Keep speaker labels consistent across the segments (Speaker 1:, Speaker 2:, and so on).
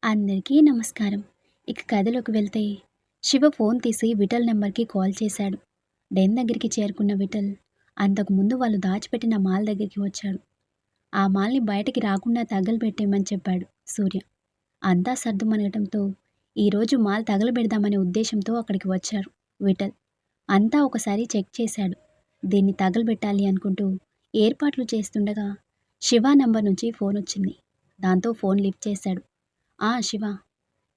Speaker 1: అందరికీ నమస్కారం. ఇక కథలోకి వెళ్తే శివ ఫోన్ తీసి విఠల్ నెంబర్‌కి కాల్ చేశాడు. డెన్ దగ్గరికి చేరుకున్న విఠల్ అంతకుముందు వాళ్ళు దాచిపెట్టిన మాల్ దగ్గరికి వచ్చాడు. ఆ మాల్‌ని బయటికి రాకుండా తగలబెట్టేయమని చెప్పాడు సూర్య. అంతా సద్దుమణగటంతో ఈరోజు మాల్ తగలబెడదామనే ఉద్దేశంతో అక్కడికి వచ్చారు విఠల్. అంతా ఒకసారి చెక్ చేశాడు. దీన్ని తగలబెట్టాలి అనుకుంటూ ఏర్పాట్లు చేస్తుండగా శివ నంబర్ నుంచి ఫోనొచ్చింది. దాంతో ఫోన్ లిఫ్ట్ చేశాడు. శివ,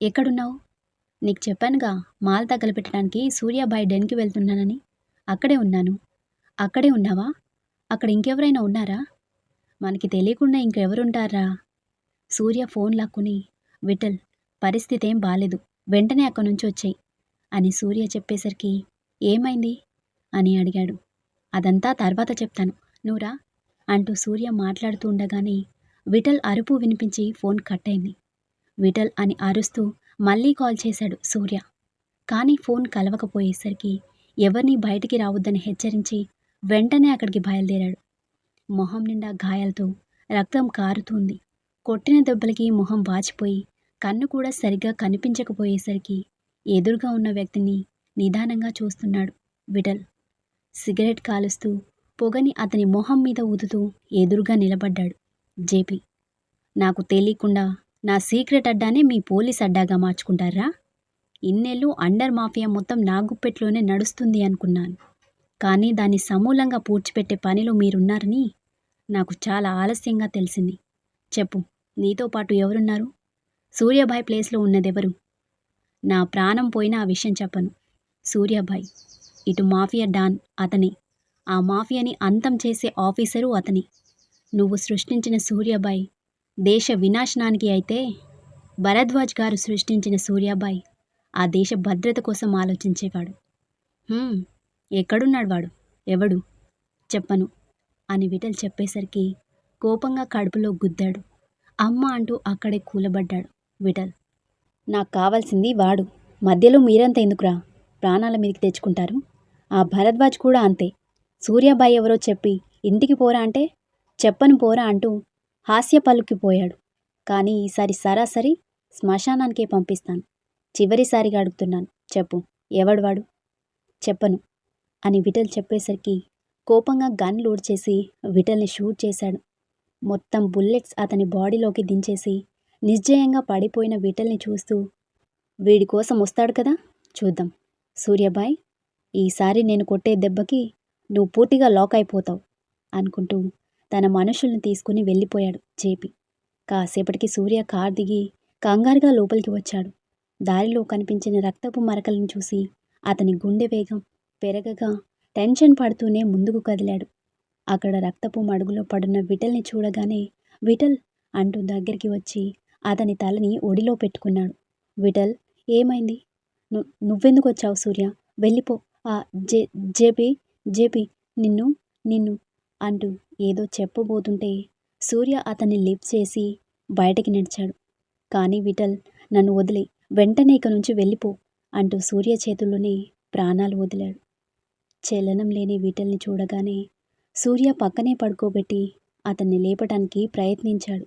Speaker 1: ఎక్కడున్నావు? నీకు చెప్పానుగా మాల్ తగలబెట్టడానికి సూర్యాబాయ్ డెన్‌కి వెళ్తున్నానని. అక్కడే ఉన్నాను. అక్కడే ఉన్నావా? అక్కడ ఇంకెవరైనా ఉన్నారా? మనకి తెలియకుండా ఇంకెవరుంటార్రా? సూర్య ఫోన్ లాక్కుని, విఠల్, పరిస్థితేం బాలేదు. వెంటనే అక్కడి నుంచి వచ్చెయ్ అని సూర్య చెప్పేసరికి ఏమైంది? అని అడిగాడు. అదంతా తర్వాత చెప్తాను. నువ్వు రా అంటూ సూర్య మాట్లాడుతూ ఉండగానే విఠల్ అరుపు వినిపించి ఫోన్ కట్ అయింది. విఠల్ అని అరుస్తూ మళ్ళీ కాల్ చేశాడు సూర్య. కానీ ఫోన్ కలవకపోయేసరికి ఎవరినీ బయటికి రావద్దని హెచ్చరించి వెంటనే అక్కడికి బయలుదేరాడు. మొహం నిండా గాయాలతో రక్తం కారుతుంది. కొట్టిన దెబ్బలకి మొహం వాచిపోయి కన్ను కూడా సరిగ్గా కనిపించకపోయేసరికి ఎదురుగా ఉన్న వ్యక్తిని నిదానంగా చూస్తున్నాడు విఠల్. సిగరెట్ కాలుస్తూ పొగని అతని మొహం మీద ఊదుతూ ఎదురుగా నిలబడ్డాడు జేపీ. నాకు తెలియకుండా నా సీక్రెట్ అడ్డానే మీ పోలీస్ అడ్డాగా మార్చుకుంటారా? ఇన్నేళ్ళు అండర్ మాఫియా మొత్తం నా గుప్పెట్లోనే నడుస్తుంది అనుకున్నాను. కానీ దాన్ని సమూలంగా పూడ్చిపెట్టే పనిలో మీరున్నారని నాకు చాలా ఆలస్యంగా తెలిసింది. చెప్పు, నీతో పాటు ఎవరున్నారు? సూర్యాభాయ్ ప్లేస్లో ఉన్నదెవరు? నా ప్రాణం పోయినా ఆ విషయం చెప్పను. సూర్యాభాయ్ ఇటు మాఫియా డాన్ అతనే. ఆ మాఫియాని అంతం చేసే ఆఫీసరు అతనే. నువ్వు సృష్టించిన సూర్యాభాయ్ దేశ వినాశనానికి అయితే భరద్వాజ్ గారు సృష్టించిన సూర్యాబాయ్ ఆ దేశ భద్రత కోసం ఆలోచించేవాడు. ఎక్కడున్నాడు వాడు? ఎవడు? చెప్పను అని విఠల్ చెప్పేసరికి కోపంగా కడుపులో గుద్దాడు. అమ్మ అంటూ అక్కడే కూలబడ్డాడు విఠల్. నాకు కావాల్సింది వాడు. మధ్యలో మీరంతా ఎందుకురా ప్రాణాల మీదకి తెచ్చుకుంటారు? ఆ భరద్వాజ్ కూడా అంతే. సూర్యాబాయ్ ఎవరో చెప్పి ఇంటికి పోరా అంటే చెప్పను పోరా అంటూ హాస్య పలుకిపోయాడు. కానీ ఈసారి సరాసరి శ్మశానానికే పంపిస్తాను. చివరిసారిగా అడుగుతున్నాను, చెప్పు, ఎవడు వాడు? చెప్పను అని విఠల్ చెప్పేసరికి కోపంగా గన్ లోడ్ చేసి విఠల్ని షూట్ చేశాడు. మొత్తం బుల్లెట్స్ అతని బాడీలోకి దించేసి నిశ్చయంగా పడిపోయిన విఠల్ని చూస్తూ, వీడి కోసం వస్తాడు కదా, చూద్దాం. సూర్యాబాయ్, ఈసారి నేను కొట్టే దెబ్బకి నువ్వు పూర్తిగా లాక్ అయిపోతావు అనుకుంటూ తన మనుషుల్ని తీసుకుని వెళ్ళిపోయాడు జేపీ. కాసేపటికి సూర్య కార్ దిగి కంగారుగా లోపలికి వచ్చాడు. దారిలో కనిపించిన రక్తపు మరకలను చూసి అతని గుండె వేగం పెరగగా టెన్షన్ పడుతూనే ముందుకు కదిలాడు. అక్కడ రక్తపు మడుగులో పడున్న విఠల్ని చూడగానే విఠల్ అంటూ దగ్గరికి వచ్చి అతని తలని ఒడిలో పెట్టుకున్నాడు. విఠల్, ఏమైంది? నువ్వెందుకు వచ్చావు సూర్య? వెళ్ళిపో. జేపీ జేపీ నిన్ను నిన్ను అంటూ ఏదో చెప్పబోతుంటే సూర్య అతన్ని లిఫ్ట్ చేసి బయటికి నడిచాడు. కానీ విఠల్, నన్ను వదిలే, వెంటనే ఇక నుంచి వెళ్ళిపో అంటూ సూర్య చేతుల్లోనే ప్రాణాలు వదిలాడు. చలనం లేని విఠల్ని చూడగానే సూర్య పక్కనే పడుకోబెట్టి అతన్ని లేపటానికి ప్రయత్నించాడు.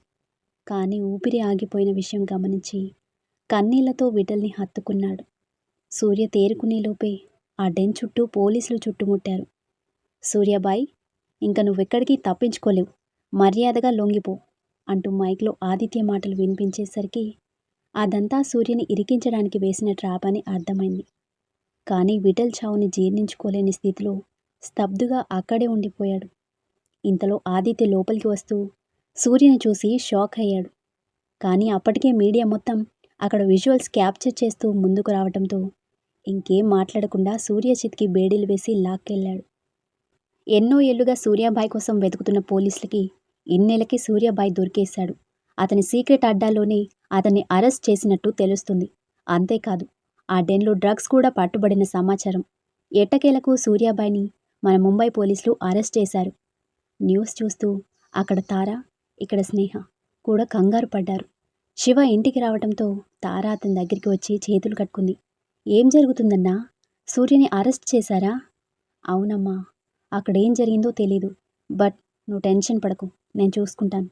Speaker 1: కానీ ఊపిరి ఆగిపోయిన విషయం గమనించి కన్నీళ్లతో విఠల్ని హత్తుకున్నాడు. సూర్య తేరుకునేలోపే ఆ డెన్ చుట్టూ పోలీసులు చుట్టుముట్టారు. సూర్యాబాయ్, ఇంక నువ్వెక్కడికి తప్పించుకోలేవు, మర్యాదగా లొంగిపో అంటూ మైక్లో ఆదిత్య మాటలు వినిపించేసరికి అదంతా సూర్యని ఇరికించడానికి వేసిన ట్రాప్ అని అర్థమైంది. కానీ విఠల్ చావుని జీర్ణించుకోలేని స్థితిలో స్తబ్దుగా అక్కడే ఉండిపోయాడు. ఇంతలో ఆదిత్య లోపలికి వస్తూ సూర్యని చూసి షాక్ అయ్యాడు. కానీ అప్పటికే మీడియా మొత్తం అక్కడ విజువల్స్ క్యాప్చర్ చేస్తూ ముందుకు రావడంతో ఇంకేం మాట్లాడకుండా సూర్య చితికి బేడీలు వేసి లాక్కెళ్ళాడు. ఎన్నో ఏళ్లుగా సూర్యాబాయ్ కోసం వెతుకుతున్న పోలీసులకి ఇన్నేళ్ళకి సూర్యాబాయ్ దొరికేశాడు. అతని సీక్రెట్ అడ్డాలోనే అతన్ని అరెస్ట్ చేసినట్టు తెలుస్తుంది. అంతేకాదు, ఆ డెన్లో డ్రగ్స్ కూడా పట్టుబడిన సమాచారం. ఎట్టకేలకు సూర్యాబాయ్ని మన ముంబై పోలీసులు అరెస్ట్ చేశారు. న్యూస్ చూస్తూ అక్కడ తార, ఇక్కడ స్నేహ కూడా కంగారు పడ్డారు. శివ ఇంటికి రావడంతో తార అతని దగ్గరికి వచ్చి చేతులు కట్టుకుంది. ఏం జరుగుతుందన్నా? సూర్యని అరెస్ట్ చేశారా? అవునమ్మా, అక్కడేం జరిగిందో తెలీదు. బట్ నువ్వు టెన్షన్ పడకు, నేను చూసుకుంటాను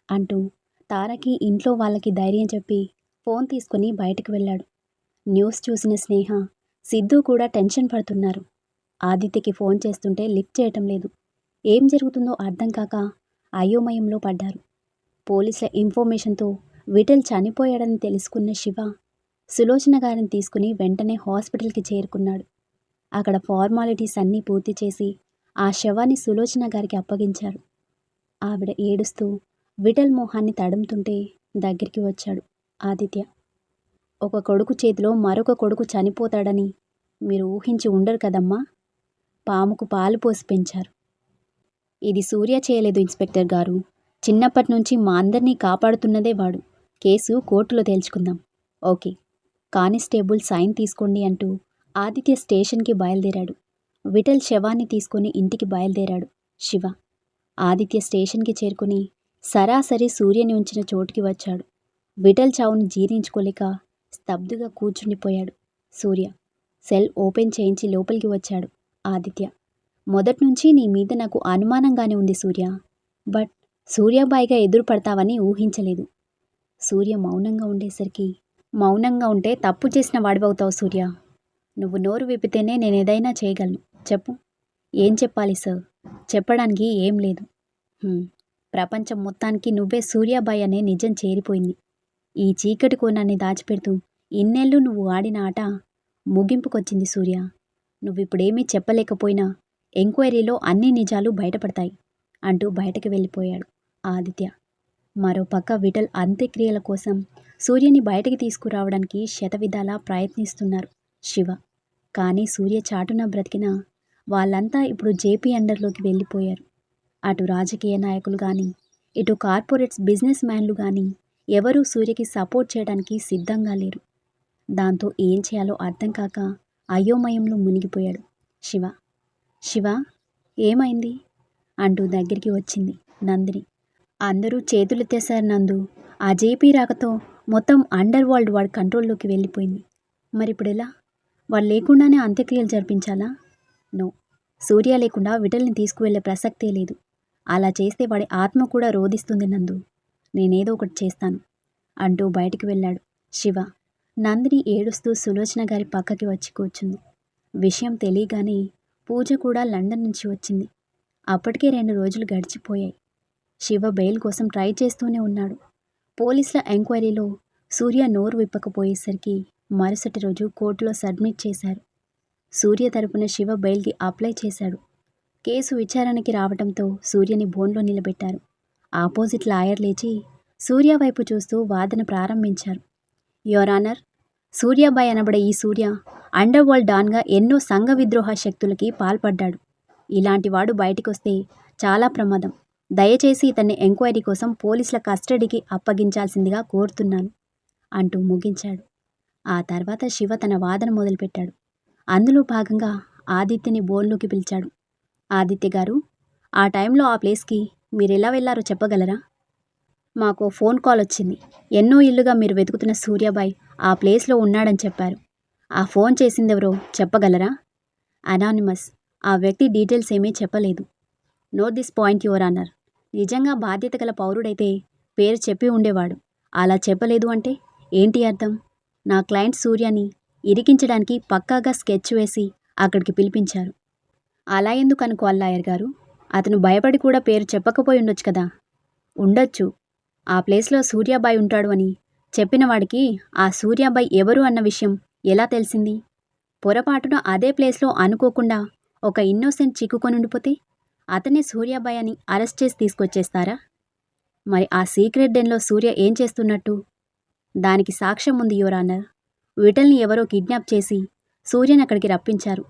Speaker 1: అంటూ తారకి ఇంట్లో వాళ్ళకి ధైర్యం చెప్పి ఫోన్ తీసుకుని బయటికి వెళ్ళాడు. న్యూస్ చూసిన స్నేహ, సిద్ధు కూడా టెన్షన్ పడుతున్నారు. ఆదిత్యకి ఫోన్ చేస్తుంటే లిఫ్ట్ చేయటం లేదు. ఏం జరుగుతుందో అర్థం కాక అయోమయంలో పడ్డారు. పోలీసుల ఇన్ఫర్మేషన్తో విఠల్ చనిపోయాడని తెలుసుకున్న శివ సులోచన గారిని తీసుకుని వెంటనే హాస్పిటల్కి చేరుకున్నాడు. అక్కడ ఫార్మాలిటీస్ అన్నీ పూర్తి చేసి ఆ శవాన్ని సులోచన గారికి అప్పగించారు. ఆవిడ ఏడుస్తూ విఠల్ మొహాన్ని తడుముతుంటే దగ్గరికి వచ్చాడు ఆదిత్య. ఒక కొడుకు చేతిలో మరొక కొడుకు చనిపోతాడని మీరు ఊహించి ఉండరు కదమ్మా. పాముకు పాలు పోసి పెంచారు. ఇది సూర్య చేయలేదు ఇన్స్పెక్టర్ గారు. చిన్నప్పటి నుంచి మా అందరినీ కాపాడుతున్నదే వాడు. కేసు కోర్టులో తేల్చుకుందాం. ఓకే, కానిస్టేబుల్ సైన్ తీసుకోండి అంటూ ఆదిత్య స్టేషన్కి బయలుదేరాడు. విఠల్ శవాన్ని తీసుకొని ఇంటికి బయలుదేరాడు శివ. ఆదిత్య స్టేషన్కి చేరుకుని సరాసరి సూర్యని ఉంచిన చోటుకి వచ్చాడు. విఠల్ చావును జీర్ణించుకోలేక స్తబ్దుగా కూర్చుండిపోయాడు సూర్య. సెల్ ఓపెన్ చేయించి లోపలికి వచ్చాడు ఆదిత్య. మొదట్నుంచి నీ మీద నాకు అనుమానంగానే ఉంది సూర్య. బట్ సూర్యాబాయిగా ఎదురు పడతావని ఊహించలేదు. సూర్య మౌనంగా ఉండేసరికి, మౌనంగా ఉంటే తప్పు చేసిన వాడివవుతావు సూర్య. నువ్వు నోరు విప్పితేనే నేనేదైనా చేయగలను. చెప్పు. ఏం చెప్పాలి సార్? చెప్పడానికి ఏం లేదు. ప్రపంచం మొత్తానికి నువ్వే సూర్యాబాయి అనే నిజం చేరిపోయింది. ఈ చీకటి కోణాన్ని దాచిపెడుతూ ఇన్నేళ్ళు నువ్వు ఆడిన ఆట ముగింపుకొచ్చింది సూర్య. నువ్విప్పుడేమీ చెప్పలేకపోయినా ఎంక్వైరీలో అన్ని నిజాలు బయటపడతాయి అంటూ బయటకు వెళ్ళిపోయాడు ఆదిత్య. మరోపక్క విఠల్ అంత్యక్రియల కోసం సూర్యని బయటకి తీసుకురావడానికి శతవిధాలా ప్రయత్నిస్తున్నారు శివ. కానీ సూర్య చాటున బ్రతికిన వాళ్ళంతా ఇప్పుడు జేపీ అండర్లోకి వెళ్ళిపోయారు. అటు రాజకీయ నాయకులు కానీ, ఇటు కార్పొరేట్స్ బిజినెస్ మ్యాన్లు కానీ ఎవరూ సూర్యకి సపోర్ట్ చేయడానికి సిద్ధంగా లేరు. దాంతో ఏం చేయాలో అర్థం కాక అయోమయంలో మునిగిపోయాడు శివ. శివ, ఏమైంది అంటూ దగ్గరికి వచ్చింది నందిని. అందరూ చేతులెత్తేశారు నందు. ఆ జేపీ రాకతో మొత్తం అండర్ వరల్డ్ వాడి కంట్రోల్లోకి వెళ్ళిపోయింది. మరిప్పుడు ఎలా? వాడు లేకుండానే అంత్యక్రియలు జరిపించాలా? నో, సూర్య లేకుండా విఠల్ని తీసుకువెళ్లే ప్రసక్తే లేదు. అలా చేస్తే వాడి ఆత్మ కూడా రోధిస్తుంది నందు. నేనేదో ఒకటి చేస్తాను అంటూ బయటికి వెళ్ళాడు శివ. నందిని ఏడుస్తూ సులోచన గారి పక్కకి వచ్చి కూర్చుంది. విషయం తెలియగానే పూజ కూడా లండన్ నుంచి వచ్చింది. అప్పటికే 2 రోజులు గడిచిపోయాయి. శివ బెయిల్ కోసం ట్రై చేస్తూనే ఉన్నాడు. పోలీసుల ఎంక్వైరీలో సూర్య నోరు విప్పకపోయేసరికి మరుసటి రోజు కోర్టులో సబ్మిట్ చేశారు. సూర్య తరపున శివ బెయిల్కి అప్లై చేశాడు. కేసు విచారణకి రావడంతో సూర్యని బోన్లో నిలబెట్టారు. ఆపోజిట్ లాయర్ లేచి సూర్య వైపు చూస్తూ వాదన ప్రారంభించారు. యువర్ ఆనర్, సూర్యాబాయ్ అనబడే ఈ సూర్య అండర్ వరల్డ్ డాన్గా ఎన్నో సంఘ విద్రోహ శక్తులకి పాల్పడ్డాడు. ఇలాంటి వాడు బయటికొస్తే చాలా ప్రమాదం. దయచేసి ఇతన్ని ఎంక్వైరీ కోసం పోలీసుల కస్టడీకి అప్పగించాల్సిందిగా కోరుతున్నాను అంటూ ముగించాడు. ఆ తర్వాత శివ తన వాదన మొదలుపెట్టాడు. అందులో భాగంగా ఆదిత్యని బోన్లోకి పిలిచాడు. ఆదిత్య గారు, ఆ టైంలో ఆ ప్లేస్కి మీరెలా వెళ్ళారో చెప్పగలరా? మాకు ఫోన్ కాల్ వచ్చింది. ఎన్నో ఇళ్లుగా మీరు వెతుకుతున్న సూర్యాబాయ్ ఆ ప్లేస్లో ఉన్నాడని చెప్పారు. ఆ ఫోన్ చేసిందెవరో చెప్పగలరా? అనానిమస్. ఆ వ్యక్తి డీటెయిల్స్ ఏమీ చెప్పలేదు. Note this point your honour. నిజంగా బాధ్యత గల పౌరుడైతే పేరు చెప్పి ఉండేవాడు. అలా చెప్పలేదు అంటే ఏంటి అర్థం? నా క్లయింట్ సూర్యని ఇరికించడానికి పక్కాగా స్కెచ్ వేసి అక్కడికి పిలిపించారు. అలా ఎందుకు అనుకోవాలి లాయర్ గారు? అతను భయపడి కూడా పేరు చెప్పకపోయి ఉండొచ్చు కదా. ఉండొచ్చు. ఆ ప్లేస్లో సూర్యాబాయ్ ఉంటాడు అని చెప్పిన వాడికి ఆ సూర్యాబాయ్ ఎవరు అన్న విషయం ఎలా తెలిసింది? పొరపాటున అదే ప్లేస్లో అనుకోకుండా ఒక ఇన్నోసెంట్ చిక్కుకొని ఉండిపోతే అతనే సూర్యాబాయ్ అని అరెస్ట్ చేసి తీసుకొచ్చేస్తారా? మరి ఆ సీక్రెట్ డెన్లో సూర్య ఏం చేస్తున్నట్టు? దానికి సాక్ష్యం ఉంది యువర్ ఆనర్. విఠల్ని ఎవరో కిడ్నాప్ చేసి సూర్యని అక్కడికి రప్పించారు.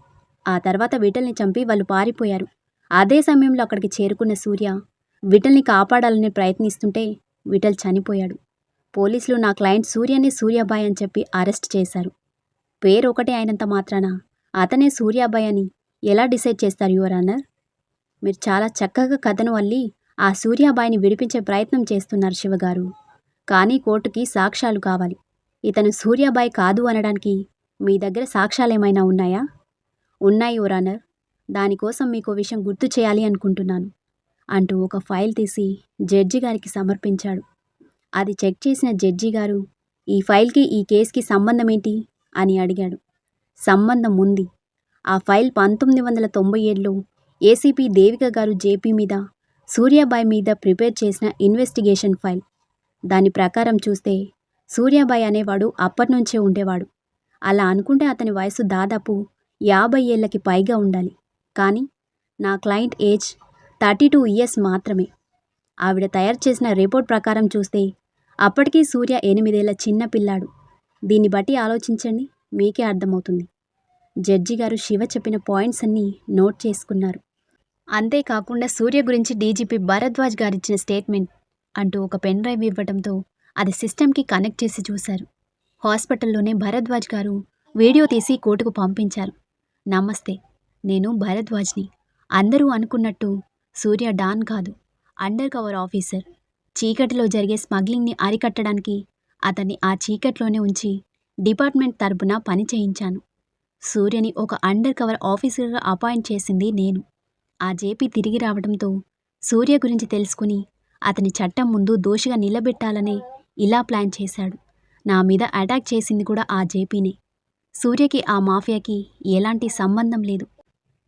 Speaker 1: ఆ తర్వాత విఠల్ని చంపి వాళ్ళు పారిపోయారు. అదే సమయంలో అక్కడికి చేరుకున్న సూర్య విఠల్ని కాపాడాలని ప్రయత్నిస్తుంటే విఠల్ చనిపోయాడు. పోలీసులు నా క్లయింట్ సూర్యని సూర్యాబాయ్ అని చెప్పి అరెస్ట్ చేశారు. పేరు ఒకటే అయినంత మాత్రాన అతనే సూర్యాబాయ్ అని ఎలా డిసైడ్ చేస్తారు యువర్ ఆనర్? మీరు చాలా చక్కగా కథను అల్లి ఆ సూర్యాబాయిని విడిపించే ప్రయత్నం చేస్తున్నారు శివగారు. కానీ కోర్టుకి సాక్ష్యాలు కావాలి. ఇతను సూర్యాబాయ్ కాదు అనడానికి మీ దగ్గర సాక్ష్యాలేమైనా ఉన్నాయా? ఉన్నాయి యువర్ ఆనర్. దానికోసం మీకు విషయం గుర్తు చేయాలి అనుకుంటున్నాను అంటూ ఒక ఫైల్ తీసి జడ్జి గారికి సమర్పించాడు. అది చెక్ చేసిన జడ్జి గారు, ఈ ఫైల్కి ఈ కేసుకి సంబంధం ఏంటి అని అడిగాడు. సంబంధం ఉంది. ఆ ఫైల్ 1997లో ఏసీపీ దేవిక గారు జేపీ మీద, సూర్యాబాయ్ మీద ప్రిపేర్ చేసిన ఇన్వెస్టిగేషన్ ఫైల్. దాని ప్రకారం చూస్తే సూర్యాబాయ్ అనేవాడు అప్పటినుంచే ఉండేవాడు. అలా అనుకుంటే అతని వయసు దాదాపు 50 ఏళ్లకి పైగా ఉండాలి. కానీ నా క్లయింట్ ఏజ్ 32 ఇయర్స్ మాత్రమే. ఆవిడ తయారు చేసిన రిపోర్ట్ ప్రకారం చూస్తే అప్పటికీ సూర్య 8 ఏళ్ల చిన్న పిల్లాడు. దీన్ని బట్టి ఆలోచించండి, మీకే అర్థమవుతుంది. జడ్జి గారు శివ చెప్పిన పాయింట్స్ అన్నీ నోట్ చేసుకున్నారు. అంతేకాకుండా సూర్య గురించి డీజీపీ భరద్వాజ్ గారిచ్చిన స్టేట్మెంట్ అంటూ ఒక పెన్ డ్రైవ్ ఇవ్వడంతో అది సిస్టమ్కి కనెక్ట్ చేసి చూశారు. హాస్పిటల్లోనే భరద్వాజ్ గారు వీడియో తీసి కోర్టుకు పంపించారు. నమస్తే, నేను భరద్వాజ్ని. అందరూ అనుకున్నట్టు సూర్య డాన్ కాదు, అండర్ కవర్ ఆఫీసర్. చీకటిలో జరిగే స్మగ్లింగ్ని అరికట్టడానికి అతన్ని ఆ చీకట్లోనే ఉంచి డిపార్ట్మెంట్ తరపున పని చేయించాను. సూర్యని ఒక అండర్ కవర్ ఆఫీసర్గా అపాయింట్ చేసింది నేను. ఆ జేపీ తిరిగి రావడంతో సూర్య గురించి తెలుసుకుని అతని చట్టం ముందు దోషిగా నిలబెట్టాలనే ఇలా ప్లాన్ చేశాడు. నా మీద అటాక్ చేసింది కూడా ఆ జేపీనే. సూర్యకి ఆ మాఫియాకి ఎలాంటి సంబంధం లేదు.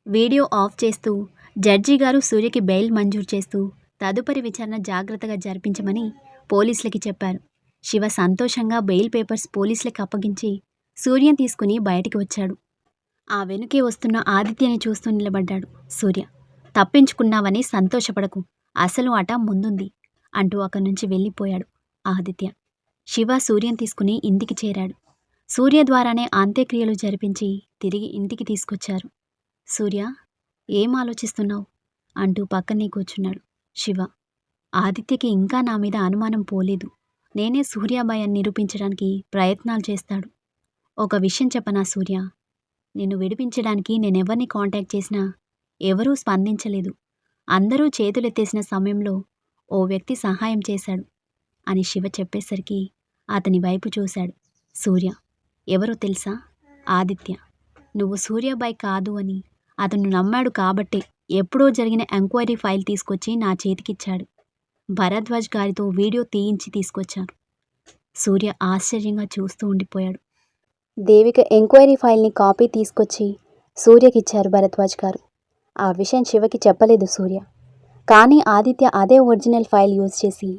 Speaker 1: వీడియో ఆఫ్ చేస్తూ జడ్జి గారు సూర్యకి బెయిల్ మంజూరు చేస్తూ తదుపరి విచారణ జాగ్రత్తగా జరిపించమని పోలీసులకి చెప్పారు. శివ సంతోషంగా బెయిల్ పేపర్స్ పోలీసులకి అప్పగించి సూర్యని తీసుకుని బయటికి వచ్చాడు. ఆ వెనుకే వస్తున్న ఆదిత్యని చూస్తూ నిలబడ్డాడు సూర్య. తప్పించుకున్నావని సంతోషపడకు, అసలు ఆట ముందుంది అంటూ అక్కడి నుంచి వెళ్ళిపోయాడు ఆదిత్య. శివ సూర్యని తీసుకుని ఇంటికి చేరాడు. సూర్య ద్వారానే అంత్యక్రియలు జరిపించి తిరిగి ఇంటికి తీసుకొచ్చారు. సూర్య, ఏం ఆలోచిస్తున్నావు అంటూ పక్కనే కూర్చున్నాడు శివ. ఆదిత్యకి ఇంకా నా మీద అనుమానం పోలేదు. నేనే సూర్యాబాయ్ అని నిరూపించడానికి ప్రయత్నాలు చేస్తాడు. ఒక విషయం చెప్పనా సూర్య, నిన్ను విడిపించడానికి నేనెవరిని కాంటాక్ట్ చేసినా ఎవరూ స్పందించలేదు. అందరూ చేతులెత్తేసిన సమయంలో ఓ వ్యక్తి సహాయం చేశాడు అని శివ చెప్పేసరికి అతని వైపు చూశాడు సూర్య. ఎవరో తెలుసా? ఆదిత్య. నువ్వు సూర్యాబాయ్ కాదు అని అతను నమ్మాడు కాబట్టే ఎప్పుడో జరిగిన ఎంక్వైరీ ఫైల్ తీసుకొచ్చి నా చేతికిచ్చాడు. భరద్వాజ్ గారితో వీడియో తీయించి తీసుకొచ్చాను. సూర్య ఆశ్చర్యంగా చూస్తూ ఉండిపోయాడు. దేవిక ఎంక్వైరీ ఫైల్ని కాపీ తీసుకొచ్చి సూర్యకిచ్చారు భరద్వాజ్ గారు. ఆ విషయం శివకి చెప్పలేదు సూర్య. కానీ ఆదిత్య అదే ఒరిజినల్ ఫైల్ యూజ్ చేసి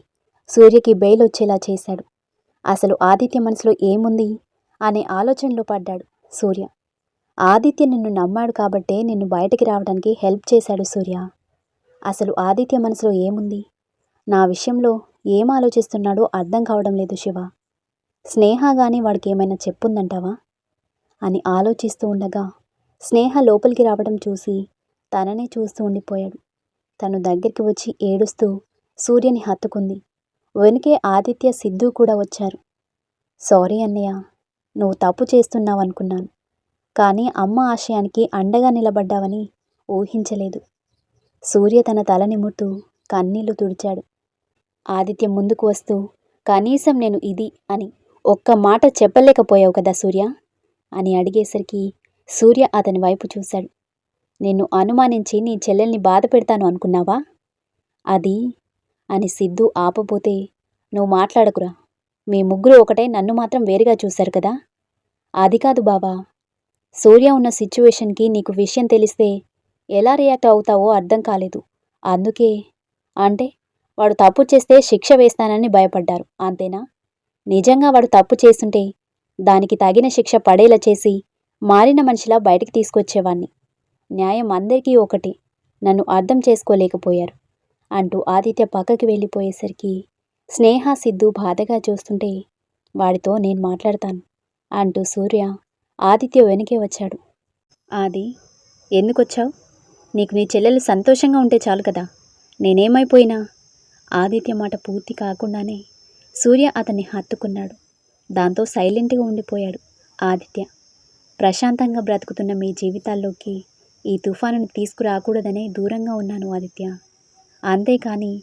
Speaker 1: సూర్యకి బెయిల్ వచ్చేలా చేశాడు. అసలు ఆదిత్య మనసులో ఏముంది అనే ఆలోచనలో పడ్డాడు సూర్య. ఆదిత్య నిన్ను నమ్మాడు కాబట్టే నిన్ను బయటికి రావడానికి హెల్ప్ చేశాడు సూర్య. అసలు ఆదిత్య మనసులో ఏముంది, నా విషయంలో ఏం ఆలోచిస్తున్నాడో అర్థం కావడం లేదు శివ. స్నేహ గాని వాడికి ఏమైనా చెప్పుందంటావా అని ఆలోచిస్తూ ఉండగా స్నేహ లోపలికి రావడం చూసి తననే చూస్తూ ఉండిపోయాడు. తను దగ్గరికి వచ్చి ఏడుస్తూ సూర్యని హత్తుకుంది. వెనుకే ఆదిత్య, సిద్ధు కూడా వచ్చారు. సారీ అన్నయ్య, నువ్వు తప్పు చేస్తున్నావనుకున్నాను. కానీ అమ్మ ఆశయానికి అండగా నిలబడ్డావని ఊహించలేదు. సూర్య తన తల నిమురుతూ కన్నీళ్లు తుడిచాడు. ఆదిత్య ముందుకు వస్తూ, కనీసం నేను ఇది అని ఒక్క మాట చెప్పలేకపోయావు కదా సూర్య అని అడిగేసరికి సూర్య అతని వైపు చూశాడు. నిన్ను అనుమానించి నీ చెల్లెల్ని బాధ పెడతాను అనుకున్నావా? అది అని సిద్ధు ఆపబోతే, నువ్వు మాట్లాడకురా, మీ ముగ్గురు ఒకటే నన్ను మాత్రం వేరుగా చూశారు కదా. అది కాదు బావా, సూర్య ఉన్న సిచ్యువేషన్కి నీకు విషయం తెలిస్తే ఎలా రియాక్ట్ అవుతావో అర్థం కాలేదు. అందుకే. అంటే వాడు తప్పు చేస్తే శిక్ష వేస్తానని భయపడ్డారు, అంతేనా? నిజంగా వాడు తప్పు చేస్తుంటే దానికి తగిన శిక్ష పడేలా చేసి మారిన మనిషిలా బయటికి తీసుకొచ్చేవాణ్ణి. న్యాయం అందరికీ ఒకటి, నన్ను అర్థం చేసుకోలేకపోయారు అంటూ ఆదిత్య పక్కకి వెళ్ళిపోయేసరికి స్నేహ, సిద్ధు బాధగా చూస్తుంటే, వాడితో నేను మాట్లాడతాను అంటూ సూర్య ఆదిత్య వెనుకే వచ్చాడు. ఆది, ఎందుకొచ్చావు? నీకు నీ చెల్లెలు సంతోషంగా ఉంటే చాలు కదా, నేనేమైపోయినా. ఆదిత్య మాట పూర్తి కాకుండానే సూర్య అతన్ని హత్తుకున్నాడు. దాంతో సైలెంట్గా ఉండిపోయాడు ఆదిత్య. ప్రశాంతంగా బ్రతుకుతున్న మీ జీవితాల్లోకి ఈ తుఫానుని తీసుకురాకూడదనే దూరంగా ఉన్నాను ఆదిత్య. అంతేకాని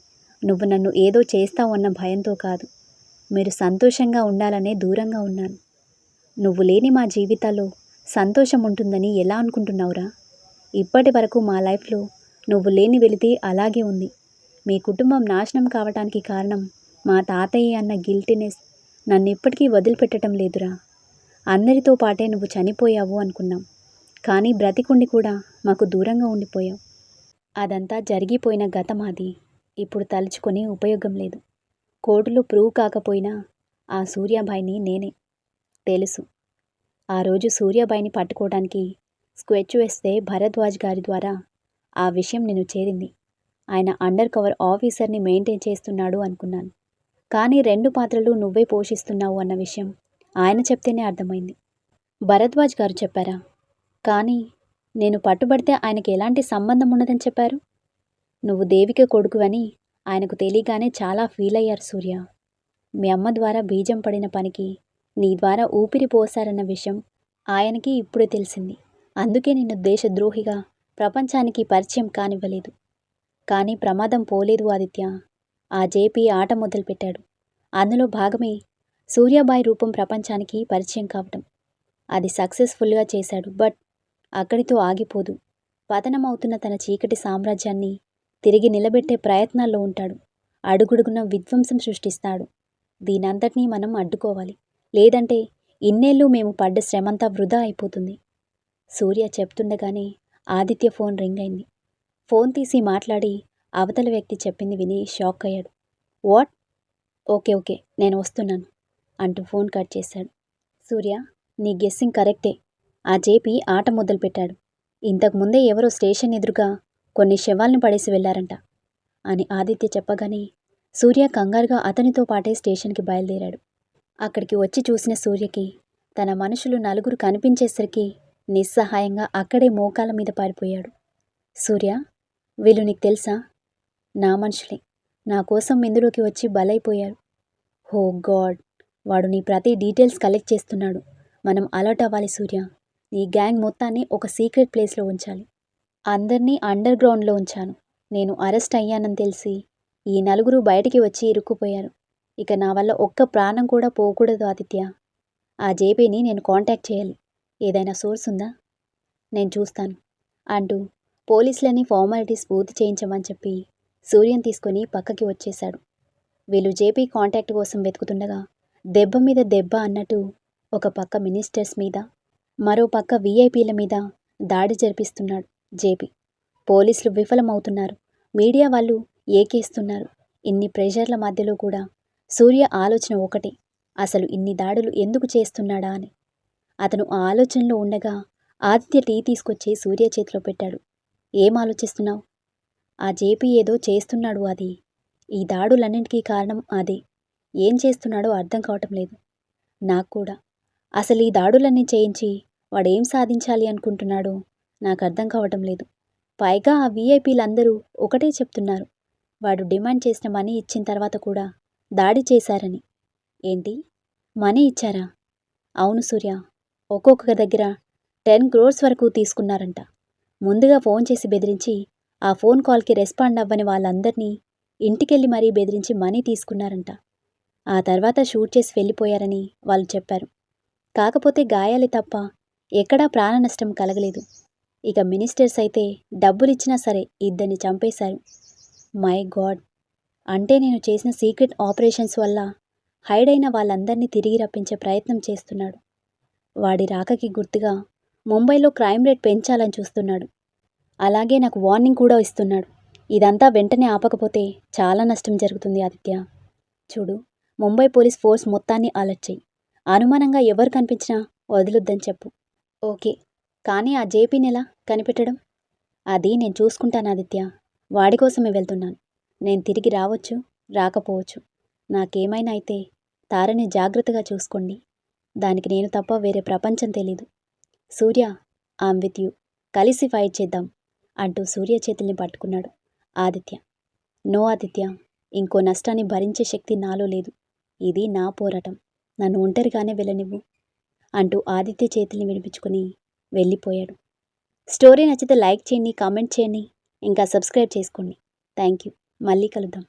Speaker 1: నువ్వు నన్ను ఏదో చేస్తావన్న భయంతో కాదు. మీరు సంతోషంగా ఉండాలనే దూరంగా ఉన్నాను. నువ్వు లేని మా జీవితాల్లో సంతోషం ఉంటుందని ఎలా అనుకుంటున్నావురా? ఇప్పటి వరకు మా లైఫ్లో నువ్వు లేని వెలితి అలాగే ఉంది. మీ కుటుంబం నాశనం కావటానికి కారణం మా తాతయ్య అన్న గిల్టీనెస్ నన్ను ఇప్పటికీ వదిలిపెట్టడం లేదురా. అందరితో పాటే నువ్వు చనిపోయావు అనుకున్నాం. కానీ బ్రతికుండి కూడా మాకు దూరంగా ఉండిపోయావు. అదంతా జరిగిపోయిన గతం అది. ఇప్పుడు తలుచుకొని ఉపయోగం లేదు. కోర్టులో ప్రూవ్ కాకపోయినా ఆ సూర్యాబాయిని నేనే. తెలుసు. ఆ రోజు సూర్యాబాయిని పట్టుకోవడానికి స్కెచ్ వేస్తే భరద్వాజ్ గారి ద్వారా ఆ విషయం నేను చేరింది. ఆయన అండర్ కవర్ ఆఫీసర్ని మెయింటైన్ చేస్తున్నాడు అనుకున్నాను. కానీ 2 పాత్రలు నువ్వే పోషిస్తున్నావు అన్న విషయం ఆయన చెప్తేనే అర్థమైంది. భరద్వాజ్ గారు చెప్పారా? కానీ నేను పట్టుబడితే ఆయనకి ఎలాంటి సంబంధం ఉన్నదని చెప్పారు? నువ్వు దేవిక కొడుకువని ఆయనకు తెలియగానే చాలా ఫీల్ అయ్యారు సూర్య. మీ అమ్మ ద్వారా బీజం పడిన పనికి నీ ద్వారా ఊపిరి పోసారన్న విషయం ఆయనకి ఇప్పుడే తెలిసింది. అందుకే నిన్ను దేశద్రోహిగా ప్రపంచానికి పరిచయం కానివ్వలేదు. కానీ ప్రమాదం పోలేదు ఆదిత్య. ఆ జేపీ ఆట మొదలుపెట్టాడు. అందులో భాగమే సూర్యాబాయి రూపం ప్రపంచానికి పరిచయం కావటం. అది సక్సెస్ఫుల్గా చేశాడు. బట్ అక్కడితో ఆగిపోదు. పతనమవుతున్న తన చీకటి సామ్రాజ్యాన్ని తిరిగి నిలబెట్టే ప్రయత్నాల్లో ఉంటాడు. అడుగుడుగున విధ్వంసం సృష్టిస్తాడు. దీనంతటినీ మనం అడ్డుకోవాలి. లేదంటే ఇన్నేళ్ళు మేము పడ్డ శ్రమంతా వృధా అయిపోతుంది. సూర్య చెప్తుండగానే ఆదిత్య ఫోన్ రింగ్ అయింది. ఫోన్ తీసి మాట్లాడి అవతల వ్యక్తి చెప్పింది విని షాక్ అయ్యాడు. వాట్? ఓకే నేను వస్తున్నాను అంటూ ఫోన్ కట్ చేశాడు. సూర్య, నీ గెస్సింగ్ కరెక్టే. ఆ జేపీ ఆట మొదలుపెట్టాడు. ఇంతకుముందే ఎవరో స్టేషన్ ఎదురుగా కొన్ని శవాల్ని పడేసి వెళ్లారంట అని ఆదిత్య చెప్పగానే సూర్య కంగారుగా అతనితో పాటే స్టేషన్కి బయలుదేరాడు. అక్కడికి వచ్చి చూసిన సూర్యకి తన మనుషులు 4 కనిపించేసరికి నిస్సహాయంగా అక్కడే మోకాళ్ళ మీద పారిపోయాడు. సూర్య, వీళ్ళు నీకు తెలుసా? నా మనుషులే. నా కోసం ఇందులోకి వచ్చి బలైపోయారు. హో గాడ్, వాడు నీ ప్రతి డీటెయిల్స్ కలెక్ట్ చేస్తున్నాడు. మనం అలర్ట్ అవ్వాలి సూర్య. నీ గ్యాంగ్ మొత్తాన్ని ఒక సీక్రెట్ ప్లేస్లో ఉంచాలి. అందరినీ అండర్ గ్రౌండ్లో ఉంచాను. నేను అరెస్ట్ అయ్యానని తెలిసి ఈ 4 బయటికి వచ్చి ఇరుక్కుపోయారు. ఇక నా వల్ల ఒక్క ప్రాణం కూడా పోకూడదు ఆదిత్య. ఆ జేపీని నేను కాంటాక్ట్ చేయాలి. ఏదైనా సోర్స్ ఉందా? నేను చూస్తాను అంటూ పోలీసులని ఫార్మాలిటీస్ పూర్తి చేయించమని చెప్పి సూర్యని తీసుకొని పక్కకి వచ్చేశాడు. వీళ్ళు జేపీ కాంటాక్ట్ కోసం వెతుకుతుండగా దెబ్బ మీద దెబ్బ అన్నట్టు ఒక పక్క మినిస్టర్స్ మీద, మరో పక్క వీఐపీల మీద దాడి జరిపిస్తున్నాడు జేపీ. పోలీసులు విఫలమవుతున్నారు. మీడియా వాళ్ళు ఏకేస్తున్నారు. ఇన్ని ప్రెషర్ల మధ్యలో కూడా సూర్య ఆలోచన ఒకటే, అసలు ఇన్ని దాడులు ఎందుకు చేస్తున్నాడా అని. అతను ఆ ఆలోచనలో ఉండగా ఆదిత్య టీ తీసుకొచ్చి సూర్య చేతిలో పెట్టాడు. ఏం ఆలోచిస్తున్నావు? ఆ జేపీ ఏదో చేస్తున్నాడు అది. ఈ దాడులన్నింటికీ కారణం అదే. ఏం చేస్తున్నాడో అర్థం కావటం లేదు నాకు కూడా. అసలు ఈ దాడులన్నీ చేయించి వాడేం సాధించాలి అనుకుంటున్నాడో నాకు అర్థం కావటం లేదు. పైగా ఆ వీఐపీలందరూ ఒకటే చెప్తున్నారు, వాడు డిమాండ్ చేసిన మనీ ఇచ్చిన తర్వాత కూడా దాడి చేశారని. ఏంటి, మనీ ఇచ్చారా? అవును సూర్య, ఒక్కొక్క దగ్గర 10 crores వరకు తీసుకున్నారంట. ముందుగా ఫోన్ చేసి బెదిరించి ఆ ఫోన్ కాల్కి రెస్పాండ్ అవ్వని వాళ్ళందరినీ ఇంటికెళ్ళి మరీ బెదిరించి మనీ తీసుకున్నారంట. ఆ తర్వాత షూట్ చేసి వెళ్ళిపోయారని వాళ్ళు చెప్పారు. కాకపోతే గాయాలే తప్ప ఎక్కడా ప్రాణ నష్టం కలగలేదు. ఇక మినిస్టర్స్ అయితే డబ్బులిచ్చినా సరే 2 చంపేశారు. మై గాడ్, అంటే నేను చేసిన సీక్రెట్ ఆపరేషన్స్ వల్ల హైడ్ అయిన వాళ్ళందరినీ తిరిగి రప్పించే ప్రయత్నం చేస్తున్నాడు. వాడి రాకకి గుర్తుగా ముంబైలో క్రైమ్ రేట్ పెంచాలని చూస్తున్నాడు. అలాగే నాకు వార్నింగ్ కూడా ఇస్తున్నాడు. ఇదంతా వెంటనే ఆపకపోతే చాలా నష్టం జరుగుతుంది ఆదిత్య. చూడు, ముంబై పోలీస్ ఫోర్స్ మొత్తాన్ని అలర్ట్ చెయ్యి. అనుమానంగా ఎవరు కనిపించినా వదిలొద్దని చెప్పు. ఓకే, కానీ ఆ జేపీని ఎలా కనిపెట్టడం? అది నేను చూసుకుంటాను ఆదిత్య. వాడి కోసమే వెళ్తున్నాను. నేను తిరిగి రావచ్చు, రాకపోవచ్చు. నాకేమైనా అయితే తారని జాగ్రత్తగా చూసుకోండి. దానికి నేను తప్ప వేరే ప్రపంచం తెలీదు. సూర్య, ఐమ్ విత్ యూ. కలిసి ఫైట్ చేద్దాం అంటూ సూర్య చేతుల్ని పట్టుకున్నాడు ఆదిత్య. నో ఆదిత్య, ఇంకో నష్టాన్ని భరించే శక్తి నాలో లేదు. ఇది నా పోరాటం. నన్ను ఒంటరిగానే వెళ్ళనివ్వు అంటూ ఆదిత్య చేతుల్ని విడిపించుకుని వెళ్ళిపోయాడు. స్టోరీ నచ్చితే లైక్ చేయండి, కామెంట్ చేయండి, ఇంకా సబ్స్క్రైబ్ చేసుకోండి. Thank you. మళ్ళీ కలుద్దాం.